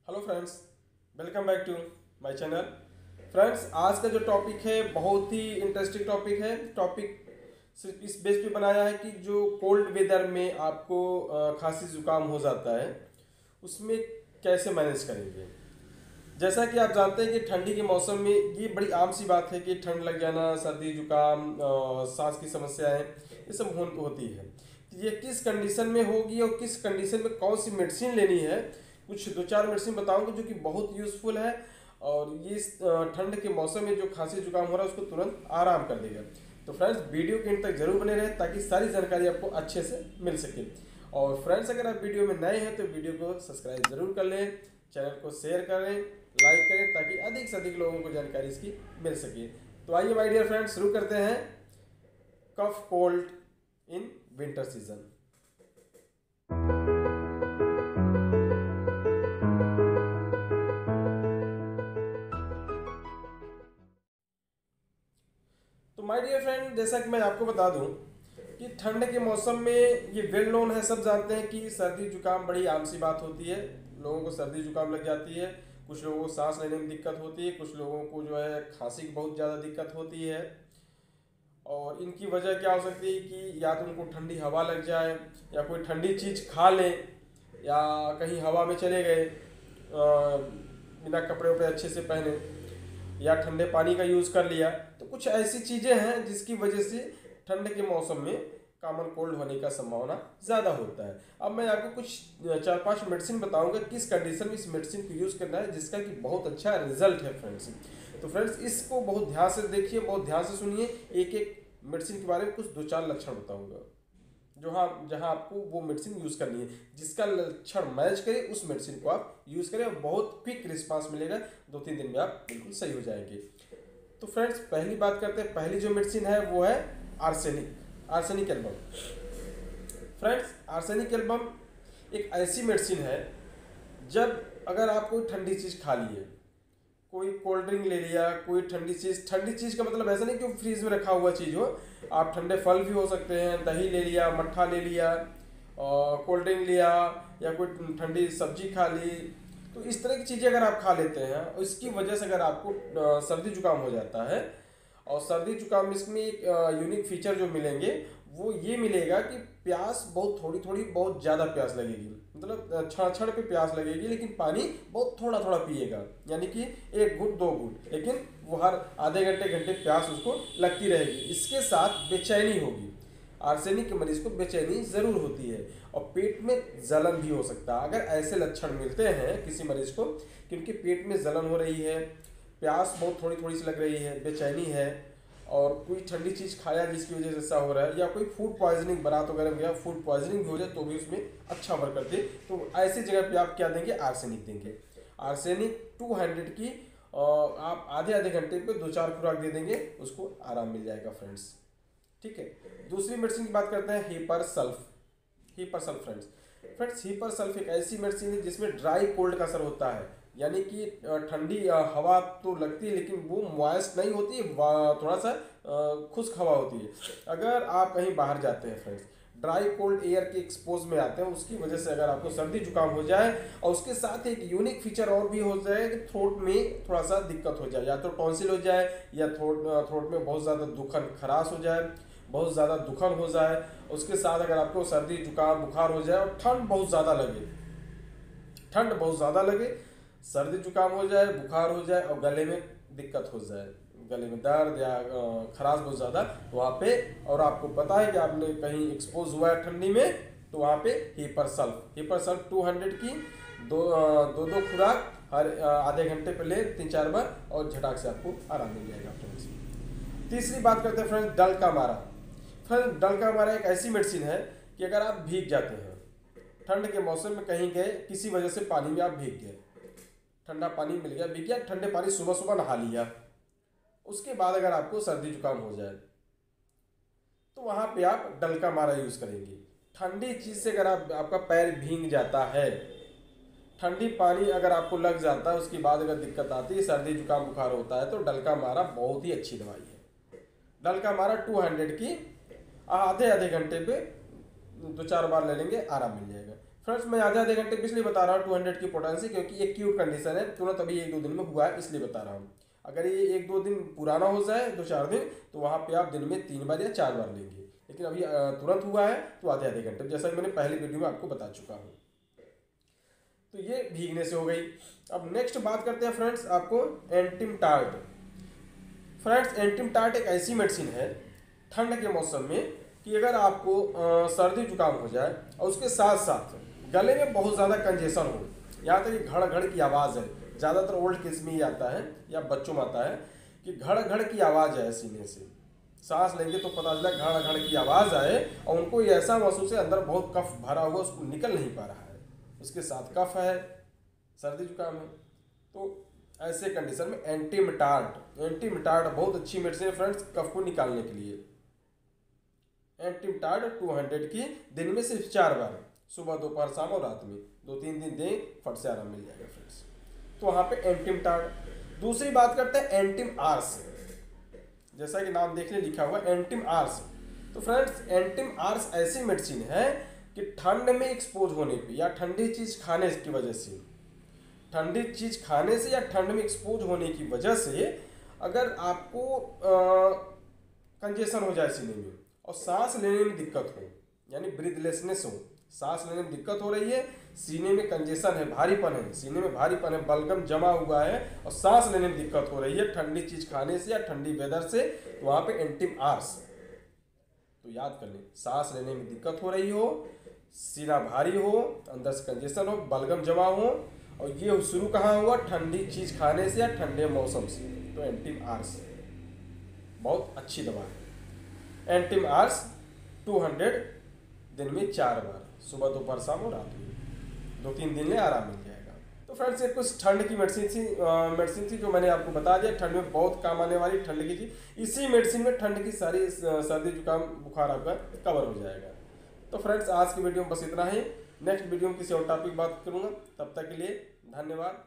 Hello friends, welcome back to my channel. Friends, आज का जो टॉपिक है बहुत ही इंटरेस्टिंग टॉपिक है। टॉपिक सिर्फ इस बेस पे बनाया है कि जो कोल्ड वेदर में आपको खांसी जुकाम हो जाता है उसमें कैसे मैनेज करेंगे। जैसा कि आप जानते हैं कि ठंडी के मौसम में ये बड़ी आम सी बात है कि ठंड लग जाना, सर्दी जुकाम, सांस की समस्याएं ये सब होती है। तो ये किस कंडीशन में होगी और किस कंडीशन में कौन सी मेडिसिन लेनी है, कुछ दो चार मेडिसिन बताऊंगा जो कि बहुत यूज़फुल है और ये इस ठंड के मौसम में जो खांसी जुकाम हो रहा है उसको तुरंत आराम कर देगा। तो फ्रेंड्स, वीडियो के अंत तक जरूर बने रहें ताकि सारी जानकारी आपको अच्छे से मिल सके। और फ्रेंड्स, अगर आप वीडियो में नए हैं तो वीडियो को सब्सक्राइब जरूर कर लें, चैनल को शेयर करें, लाइक करें ताकि अधिक से अधिक लोगों को जानकारी इसकी मिल सके। तो आइए माय डियर फ्रेंड्स, शुरू करते हैं cough cold in winter season. तो माय डियर फ्रेंड, जैसा कि मैं आपको बता दूं कि ठंड के मौसम में ये वेल नोन है, सब जानते हैं कि सर्दी जुकाम बड़ी आम सी बात होती है। लोगों को सर्दी जुकाम लग जाती है, कुछ लोगों को सांस लेने में दिक्कत होती है, कुछ लोगों को जो है खांसी की बहुत ज़्यादा दिक्कत होती है। और इनकी वजह क्या हो सकती है कि या तो उनको ठंडी हवा लग जाए, या कोई ठंडी चीज़ खा लें, या कहीं हवा में चले गए बिना कपड़े वपड़े अच्छे से पहने, या ठंडे पानी का यूज़ कर लिया। तो कुछ ऐसी चीज़ें हैं जिसकी वजह से ठंड के मौसम में कॉमन कोल्ड होने का संभावना ज़्यादा होता है। अब मैं आपको कुछ चार पांच मेडिसिन बताऊंगा किस कंडीशन में इस मेडिसिन को यूज़ करना है जिसका कि बहुत अच्छा रिजल्ट है फ्रेंड्स। तो फ्रेंड्स, इसको बहुत ध्यान से देखिए, बहुत ध्यान से सुनिए। एक एक मेडिसिन के बारे में कुछ दो चार लक्षण बताऊंगा जो जहां आपको वो मेडिसिन यूज़ करनी है, जिसका लक्षण मैच करे उस मेडिसिन को आप यूज़ करें और बहुत क्विक रिस्पांस मिलेगा। 2-3 दिन में आप बिल्कुल सही हो जाएंगे। तो फ्रेंड्स, पहली बात करते हैं। पहली जो मेडिसिन है वो है arsenic album. Friends, arsenic album एक ऐसी मेडिसिन है, जब अगर आप कोई ठंडी चीज़ खा ली है, कोई कोल्ड ड्रिंक ले लिया, कोई ठंडी चीज़ का मतलब ऐसा नहीं कि फ्रीज में रखा हुआ चीज़ हो। आप ठंडे फल भी हो सकते हैं, दही ले लिया, मट्ठा ले लिया, और कोल्ड ड्रिंक लिया, या कोई ठंडी सब्जी खा ली। तो इस तरह की चीज़ें अगर आप खा लेते हैं और इसकी वजह से अगर आपको सर्दी जुकाम हो जाता है, और सर्दी जुकाम इसमें एक यूनिक फीचर जो मिलेंगे वो ये मिलेगा कि प्यास बहुत थोड़ी थोड़ी बहुत ज़्यादा प्यास लगेगी, मतलब क्षण क्षण पे प्यास लगेगी, लेकिन पानी बहुत थोड़ा थोड़ा पिएगा, यानी कि 1 घूंट 2 घूंट, लेकिन वो हर आधे घंटे घंटे प्यास उसको लगती रहेगी। इसके साथ बेचैनी होगी। आर्सेनिक के मरीज को बेचैनी ज़रूर होती है और पेट में जलन भी हो सकता है। अगर ऐसे लक्षण मिलते हैं किसी मरीज को कि उनके पेट में जलन हो रही है, प्यास बहुत थोड़ी थोड़ी सी लग रही है, बेचैनी है, और कोई ठंडी चीज़ खाया जिसकी वजह से ऐसा हो रहा है, या कोई फूड पॉइजनिंग, बारात वगैरह में गया फूड पॉइजनिंग भी हो जाए तो भी उसमें अच्छा वर्क करते हैं, तो ऐसी जगह पे आप क्या देंगे? आर्सेनिक देंगे। आर्सेनिक 200 की आप आधे आधे घंटे पे 2-4 खुराक दे देंगे, उसको आराम मिल जाएगा फ्रेंड्स। ठीक है। दूसरी मेडिसिन की बात करते हैं, hepar sulph friends, hepar sulph एक ऐसी मेडिसिन है जिसमें ड्राई कोल्ड का असर होता है, यानी कि ठंडी हवा तो लगती है लेकिन वो मॉइस्ट नहीं होती है, थोड़ा सा खुश्क हवा होती है। अगर आप कहीं बाहर जाते हैं फ्रेंड्स, ड्राई कोल्ड एयर के एक्सपोज में आते हैं, उसकी वजह से अगर आपको सर्दी जुकाम हो जाए और उसके साथ एक यूनिक फीचर और भी हो जाए कि थ्रोट में थोड़ा सा दिक्कत हो जाए, या तो टॉन्सिल हो जाए, या थ्रोट में बहुत ज़्यादा दुखन खराश हो जाए, बहुत ज़्यादा दुखन हो जाए, उसके साथ अगर आपको सर्दी जुकाम बुखार हो जाए और ठंड बहुत ज़्यादा लगे, सर्दी जुकाम हो जाए, बुखार हो जाए और गले में दिक्कत हो जाए, गले में दर्द या खराश बहुत ज़्यादा, तो वहाँ पे, और आपको पता है कि आपने कहीं एक्सपोज हुआ है ठंडी में, तो वहाँ पे हीपर सल्फ 200 की दो खुराक हर आधे घंटे पे ले 3-4 बार, और झटाक से आपको आराम मिल जाएगा फ्रेंड्स। तीसरी बात करते हैं फ्रेंड्स, डल का मारा एक ऐसी मेडिसिन है कि अगर आप भीग जाते हैं ठंड के मौसम में, कहीं गए किसी वजह से पानी में आप भीग गए, ठंडा पानी मिल गया, भीग गया, ठंडे पानी सुबह सुबह नहा लिया, उसके बाद अगर आपको सर्दी जुकाम हो जाए तो वहां पे आप डल का मारा यूज करेंगे। ठंडी चीज से अगर आपका पैर भीग जाता है, ठंडी पानी अगर आपको लग जाता है, उसके बाद अगर दिक्कत आती है, सर्दी जुकाम बुखार होता है, तो डल का मारा बहुत ही अच्छी दवाई है। डल का मारा 200 की आधे आधे घंटे पे 2-4 बार ले लेंगे, आराम मिल जाएगा। फ्रेंड्स मैं आधे घंटे इसलिए बता रहा हूँ 200 की पोटेंसी, क्योंकि एक क्यूट कंडीशन है, तुरंत अभी 1-2 दिन में हुआ है इसलिए बता रहा हूँ। अगर ये 1-2 दिन पुराना हो जाए 2-4 दिन, तो वहाँ पे आप दिन में 3 बार या 4 बार लेंगे, लेकिन अभी तुरंत हुआ है तो आधे घंटे, जैसा कि मैंने पहली वीडियो में आपको बता चुका हूँ। तो ये भीगने से हो गई। अब नेक्स्ट बात करते हैं फ्रेंड्स आपको एंटिमटार्ट। फ्रेंड्स एंटिमटार्ट एक ऐसी मेडिसिन है ठंड के मौसम में कि अगर आपको सर्दी जुकाम हो जाए और उसके साथ साथ गले में बहुत ज़्यादा कंजेशन हो, यहाँ तक कि घड़ घड़ की आवाज़ है, ज़्यादातर ओल्ड केस में ही आता है या बच्चों में आता है कि घड़ घड़ की आवाज़ है, सीने से सांस लेंगे तो पता चला घड़ घड़ की आवाज़ आए और उनको ये ऐसा महसूस है अंदर बहुत कफ भरा हुआ, उसको निकल नहीं पा रहा है, उसके साथ कफ है, सर्दी जुकाम है, तो ऐसे कंडीशन में एंटिमटार्ट बहुत अच्छी मेडिसिन है फ्रेंड्स कफ को निकालने के लिए। एंटिमटार्ट 200 की दिन में सिर्फ 4 बार, सुबह दोपहर शाम और रात में 2-3 दिन दें, फट से आराम मिल जाएगा फ्रेंड्स। तो वहाँ पे एंटिमटार्ट। दूसरी बात करते हैं एंटिम आर्स, जैसा कि नाम देखने लिखा हुआ एंटिम आर्स। तो फ्रेंड्स एंटिम आर्स ऐसी मेडिसिन है कि ठंड में एक्सपोज होने पे या ठंडी चीज़ खाने की वजह से, ठंडी चीज़ खाने से या ठंड में एक्सपोज होने की वजह से अगर आपको कंजेशन हो जाए सीने में और सांस लेने में दिक्कत हो, यानी ब्रीथलेसनेस हो, सांस लेने में दिक्कत हो रही है, सीने में कंजेशन है, भारीपन है, सीने में भारीपन है, बलगम जमा हुआ है और सांस लेने में दिक्कत हो रही है ठंडी चीज़ खाने से या ठंडी वेदर से, तो वहाँ पे एंटिम आर्स। तो याद कर लें, सांस लेने में दिक्कत हो रही हो, सीना भारी हो, अंदर से कंजेशन हो, बलगम जमा हो, और ये शुरू कहाँ हुआ, ठंडी चीज़ खाने से या ठंडे मौसम से, तो एंटिम आर्स बहुत अच्छी दवा है। एंटिम आर्स 200 दिन में 4 बार, सुबह दोपहर शाम और रात में, 2-3 दिन में आराम मिल जाएगा। तो फ्रेंड्स ये कुछ ठंड की मेडिसिन थी जो मैंने आपको बता दिया, ठंड में बहुत काम आने वाली ठंड की चीज। इसी मेडिसिन में ठंड की सारी सर्दी जुकाम बुखार आपका कवर हो जाएगा। तो फ्रेंड्स आज की वीडियो में बस इतना ही, नेक्स्ट वीडियो में किसी और टॉपिक बात करूँगा, तब तक के लिए धन्यवाद।